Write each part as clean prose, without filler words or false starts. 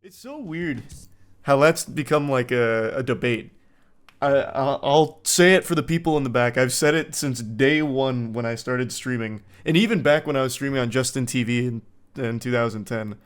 It's so weird how that's become like a debate. I'll say it for the people in the back. I've said it since day one when I started streaming, and even back when I was streaming on Justin TV in 2010.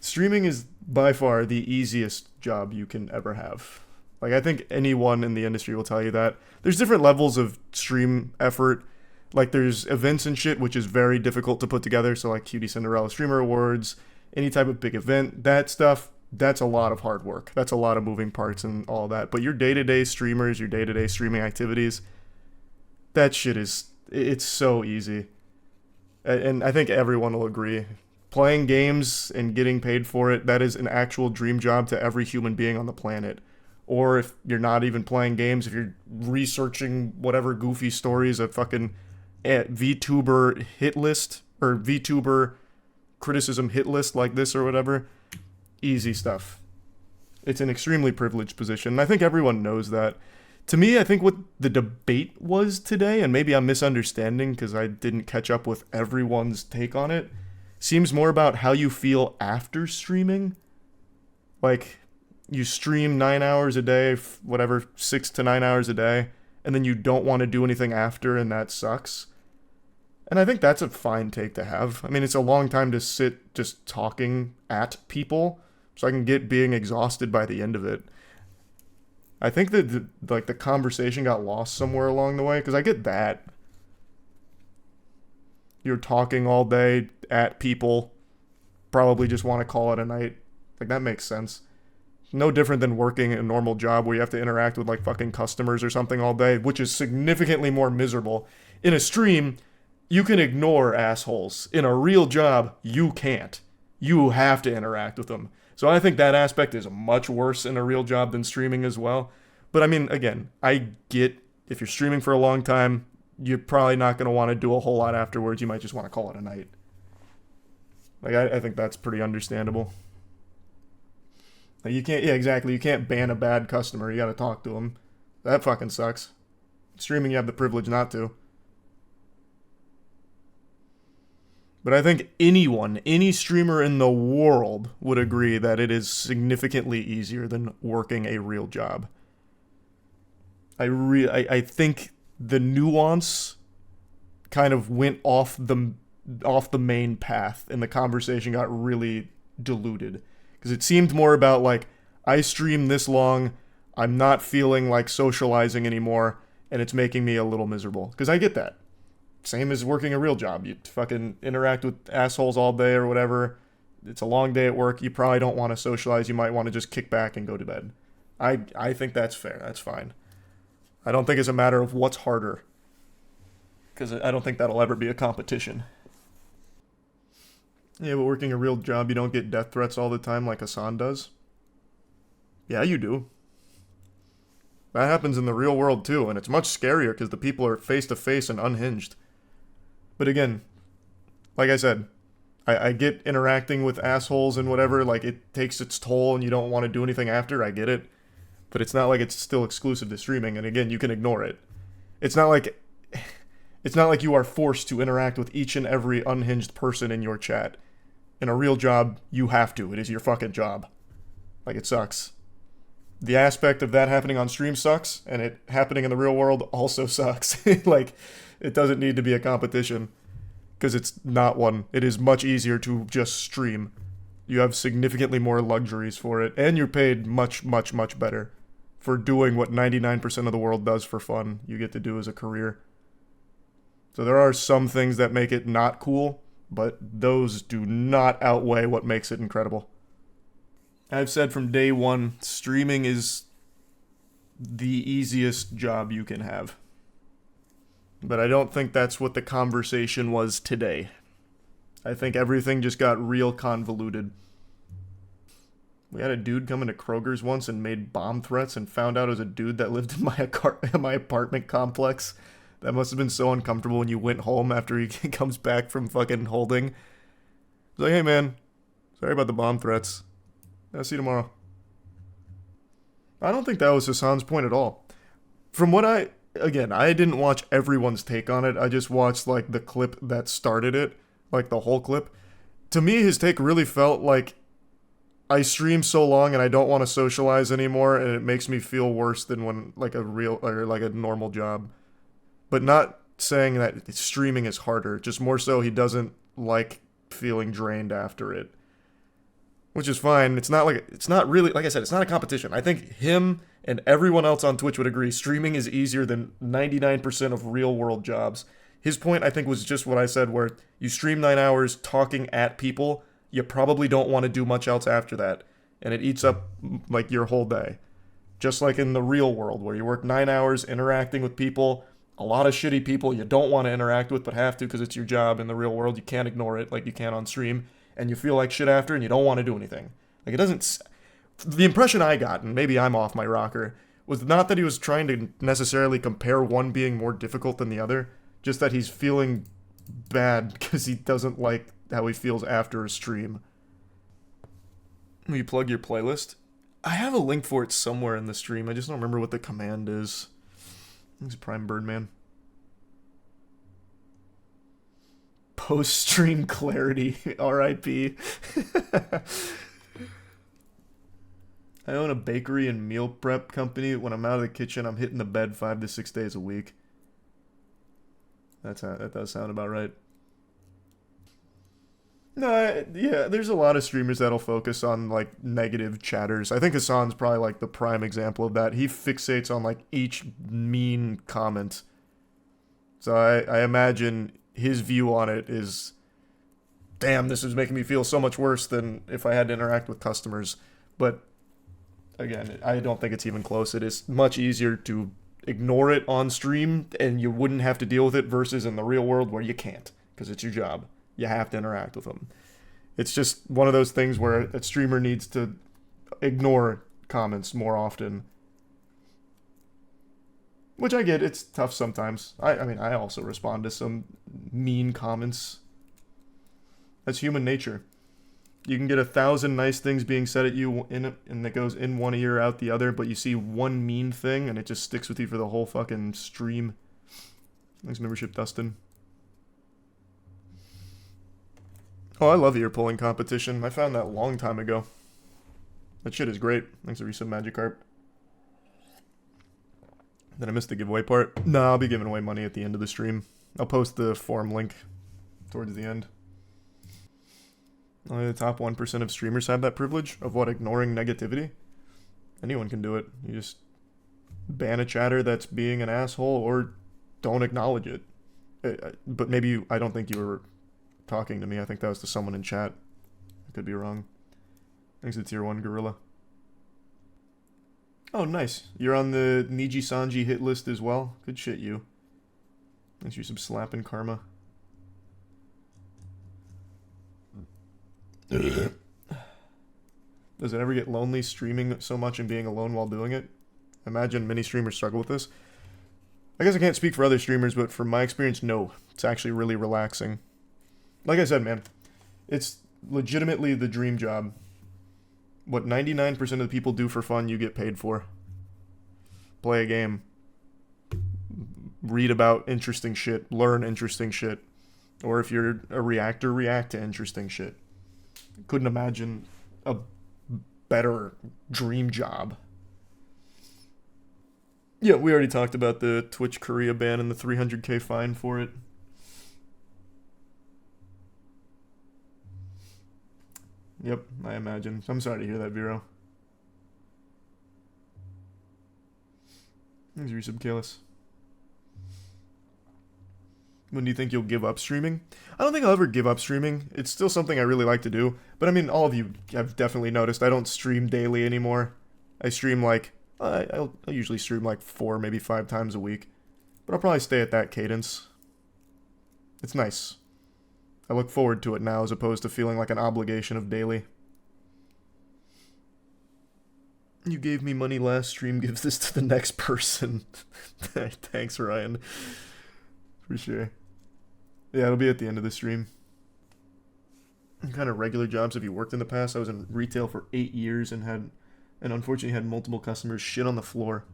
Streaming is by far the easiest job you can ever have. Like, I think anyone in the industry will tell you that. There's different levels of stream effort. Like, there's events and shit, which is very difficult to put together. So, like, Cutie Cinderella Streamer Awards, any type of big event, that stuff, that's a lot of hard work. That's a lot of moving parts and all that. But your day to day streamers, your day to day streaming activities, that shit it's so easy. And I think everyone will agree. Playing games and getting paid for it, that is an actual dream job to every human being on the planet. Or if you're not even playing games, if you're researching whatever goofy stories, a fucking VTuber hit list or VTuber criticism hit list like this or whatever, easy stuff. It's an extremely privileged position, and I think everyone knows that. To me, I think what the debate was today, and maybe I'm misunderstanding because I didn't catch up with everyone's take on it, seems more about how you feel after streaming. Like, you stream 9 hours a day, whatever, 6 to 9 hours a day, and then you don't want to do anything after, and that sucks. And I think that's a fine take to have. I mean, it's a long time to sit just talking at people, so I can get being exhausted by the end of it. I think that the conversation got lost somewhere along the way, because I get that. You're talking all day at people, probably just want to call it a night. Like, that makes sense. No different than working a normal job where you have to interact with like fucking customers or something all day, which is significantly more miserable. In a stream, you can ignore assholes. In a real job, you can't. You have to interact with them. So I think that aspect is much worse in a real job than streaming as well. But I mean, again, I get if you're streaming for a long time, you're probably not going to want to do a whole lot afterwards. You might just want to call it a night. Like, I think that's pretty understandable. Like, you can't, yeah, exactly. You can't ban a bad customer. You got to talk to them. That fucking sucks. Streaming, you have the privilege not to. But I think anyone, any streamer in the world would agree that it is significantly easier than working a real job. I think the nuance kind of went off the main path, and the conversation got really diluted. Because it seemed more about like, I stream this long, I'm not feeling like socializing anymore, and it's making me a little miserable. Because I get that. Same as working a real job. You fucking interact with assholes all day or whatever. It's a long day at work. You probably don't want to socialize. You might want to just kick back and go to bed. I think that's fair. That's fine. I don't think it's a matter of what's harder. Because I don't think that'll ever be a competition. Yeah, but working a real job, you don't get death threats all the time like Hassan does. Yeah, you do. That happens in the real world too, and it's much scarier because the people are face to face and unhinged. But again, like I said, I get interacting with assholes and whatever, like it takes its toll and you don't want to do anything after, I get it. But it's not like it's still exclusive to streaming, and again, you can ignore it. It's not like you are forced to interact with each and every unhinged person in your chat. In a real job, you have to. It is your fucking job. Like, it sucks. The aspect of that happening on stream sucks, and it happening in the real world also sucks. Like, it doesn't need to be a competition, because it's not one. It is much easier to just stream. You have significantly more luxuries for it, and you're paid much, much, much better for doing what 99% of the world does for fun. You get to do as a career. So there are some things that make it not cool, but those do not outweigh what makes it incredible. I've said from day one, streaming is the easiest job you can have. But I don't think that's what the conversation was today. I think everything just got real convoluted. We had a dude come into Kroger's once and made bomb threats and found out it was a dude that lived in my apartment complex. That must have been so uncomfortable when you went home after he comes back from fucking holding. He's like, hey man, sorry about the bomb threats. I'll see you tomorrow. I don't think that was Hassan's point at all. From what I didn't watch everyone's take on it. I just watched like the clip that started it, like the whole clip. To me, his take really felt like I stream so long and I don't want to socialize anymore, and it makes me feel worse than when like a real or like a normal job. But not saying that streaming is harder, just more so he doesn't like feeling drained after it. Which is fine. It's not really, like I said, it's not a competition. I think him and everyone else on Twitch would agree streaming is easier than 99% of real world jobs. His point, I think, was just what I said, where you stream 9 hours talking at people, you probably don't want to do much else after that, and it eats up like your whole day. Just like in the real world, where you work 9 hours interacting with people, a lot of shitty people you don't want to interact with but have to because it's your job. In the real world, you can't ignore it like you can on stream, and you feel like shit after and you don't want to do anything. Like, it doesn't... The impression I got, and maybe I'm off my rocker, was not that he was trying to necessarily compare one being more difficult than the other, just that he's feeling bad because he doesn't like how he feels after a stream. Will you plug your playlist? I have a link for it somewhere in the stream. I just don't remember what the command is. It's Prime Birdman. Post-stream clarity. R.I.P. I own a bakery and meal prep company. When I'm out of the kitchen, I'm hitting the bed 5 to 6 days a week. That does sound about right. No, yeah, there's a lot of streamers that'll focus on, like, negative chatters. I think Hassan's probably, like, the prime example of that. He fixates on, like, each mean comment. So I imagine his view on it is, damn, this is making me feel so much worse than if I had to interact with customers. But, again, I don't think it's even close. It is much easier to ignore it on stream, and you wouldn't have to deal with it, versus in the real world where you can't, because it's your job. You have to interact with them. It's just one of those things where a streamer needs to ignore comments more often. Which I get, it's tough sometimes. I mean, I also respond to some mean comments. That's human nature. You can get 1,000 nice things being said at you, and it goes in one ear, out the other, but you see one mean thing, and it just sticks with you for the whole fucking stream. Thanks, membership, Dustin. Oh, I love ear pulling competition. I found that a long time ago. That shit is great. Thanks for resub Magikarp. Did I miss the giveaway part? No, I'll be giving away money at the end of the stream. I'll post the forum link towards the end. Only the top 1% of streamers have that privilege of what? Ignoring negativity? Anyone can do it. You just ban a chatter that's being an asshole or don't acknowledge it. But maybe I don't think you were talking to me. I think that was to someone in chat. I could be wrong. Thanks to Tier 1 Gorilla. Oh, nice. You're on the Niji Sanji hit list as well. Good shit, you. Thanks for some slapping karma. Does it ever get lonely streaming so much and being alone while doing it? Imagine many streamers struggle with this. I guess I can't speak for other streamers, but from my experience, no. It's actually really relaxing. Like I said, man, it's legitimately the dream job. What 99% of the people do for fun, you get paid for. Play a game. Read about interesting shit. Learn interesting shit. Or if you're a reactor, react to interesting shit. Couldn't imagine a better dream job. Yeah, we already talked about the Twitch Korea ban and the 300k fine for it. Yep, I imagine. I'm sorry to hear that, Vero. Thanks, Resub Kalis. When do you think you'll give up streaming? I don't think I'll ever give up streaming. It's still something I really like to do. But I mean, all of you have definitely noticed I don't stream daily anymore. I stream like... I'll usually stream like 4, maybe 5 times a week. But I'll probably stay at that cadence. It's nice. I look forward to it now as opposed to feeling like an obligation of daily. You gave me money last stream, gives this to the next person. Thanks, Ryan. For sure. Yeah, it'll be at the end of the stream. What kind of regular jobs have you worked in the past? I was in retail for 8 years and unfortunately had multiple customers shit on the floor.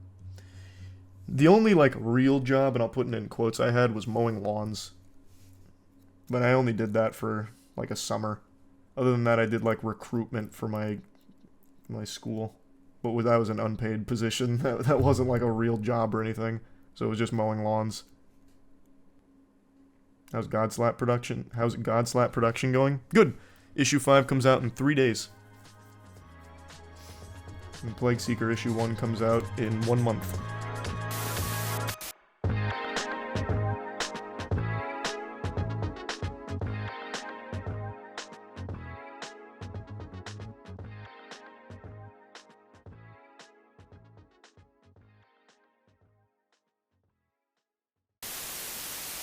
The only, like, real job, and I'll put it in quotes, I had was mowing lawns. But I only did that for, like, a summer. Other than that, I did, like, recruitment for my my school. But that was an unpaid position. That wasn't like a real job or anything. So it was just mowing lawns. How's Godslap production going? Good. Issue 5 comes out in 3 days. And Plague Seeker issue 1 comes out in 1 month.